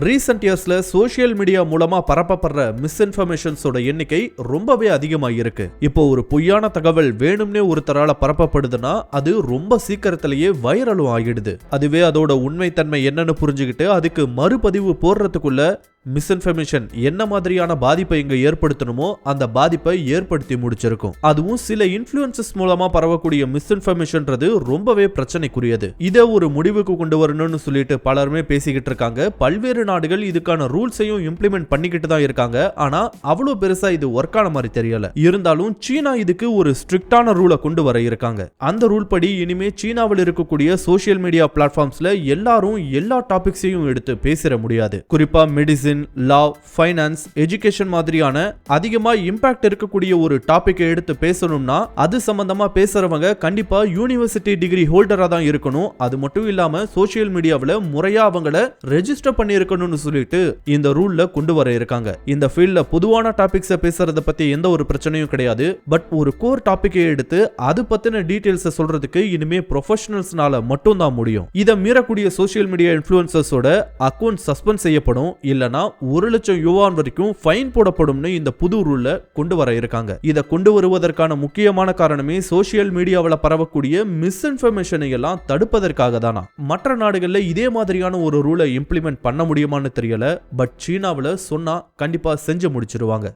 Recent இயர்ஸ்ல social media மூலமா பரப்பப்படுற மிஸ்இன்ஃபர்மேஷன்ஸோட எண்ணிக்கை ரொம்பவே அதிகமாக இருக்கு. இப்போ ஒரு பொய்யான தகவல் வேணும்னே ஒருத்தரால பரப்பப்படுதுன்னா அது ரொம்ப சீக்கிரத்திலேயே வைரலும் ஆகிடுது. அதுவே அதோட உண்மைத்தன்மை என்னன்னு புரிஞ்சுக்கிட்டு அதுக்கு மறுபதிவு போடுறதுக்குள்ள மிஸ்இன்ஃபர்மேஷன் என்ன மாதிரியான பாதிப்பை இங்க ஏற்படுத்தணுமோ அந்த பாதிப்பை ஏற்படுத்தி முடிச்சிருக்கும். அதுவும் சில இன்ஃப்ளூயன்சஸ் மூலமா பரவக்கூடிய மிஸ்இன்ஃபர்மேஷன்றது ரொம்பவே பிரச்சனைக்குரியது. இதை ஒரு முடிவுக்கு கொண்டு வரணும்னு சொல்லிட்டு பலருமே பேசிக்கிட்டு இருக்காங்க. பல்வேறு நாடுகள் இதுக்கான ரூல்ஸையும் இம்ப்ளிமெண்ட் பண்ணிக்கிட்டு தான் இருக்காங்க. ஆனா அவ்வளவு பெருசா இது ஒர்க் ஆன மாதிரி தெரியல. இருந்தாலும் சீனா இதுக்கு ஒரு ஸ்ட்ரிக்டான ரூலை கொண்டு வர இருக்காங்க. அந்த ரூல் படி இனிமே சீனாவில் இருக்கக்கூடிய சோஷியல் மீடியா பிளாட்ஃபார்ம்ஸ்ல எல்லாரும் எல்லா டாபிக்ஸையும் எடுத்து பேசிட முடியாது. குறிப்பா மெடிசின், லா, ஃபைனான்ஸ், எஜுகேஷன் மாதிரியான அதிகமா இம்பாக்ட் இருக்கக்கூடிய ஒரு டாபிக்கை எடுத்து பேசணும்னா அது சம்பந்தமா பேசுறவங்க கண்டிப்பா யூனிவர்சிட்டி டிகிரி ஹோல்டரா தான் இருக்கணும். அது மட்டும் இல்லாம சோஷியல் மீடியாவில் முறையா அவங்கள ரெஜிஸ்டர் பண்ணி இருக்கணும்னு சொல்லிட்டு இந்த ரூல்ல கொண்டு வர இருக்காங்க. இந்த ஃபீல்ட்ல பொதுவான டாபிக்ஸை பேசுறத பத்தி எந்த ஒரு பிரச்சனையும் கிடையாது. பட் ஒரு கோர் டாபிக்கை எடுத்து அது பத்தின டீடைல்ஸ் சொல்றதுக்கு இனிமே ப்ரொஃபஷனல்ஸ்னால மட்டும் தான் முடியும். இதை மீறக்கூடிய சோஷியல் மீடியா இன்ஃப்ளூயன்சர்ஸோட அக்கவுண்ட் சஸ்பெண்ட் செய்யப்படும், இல்லனா 1,00,000 யுவான் வரைக்கும் ஃபைன் போடப்படும்னு இந்த புது ரூல்ல கொண்டு வர இருக்காங்க. இதை கொண்டு வருவதற்கான முக்கியமான காரணமே சோஷியல் மீடியாவில் பரவக்கூடிய மிஸ்இன்ஃபர்மேஷனை எல்லாம் தடுப்பதற்காக தானா. மற்ற நாடுகள்ல இதே மாதிரியான ஒரு ரூலை இம்ப்ளிமெண்ட் பண்ண முடியுமான்னு தெரியல. பட் சீனாவில் சொன்னா கண்டிப்பா செஞ்சு முடிச்சிருவாங்க.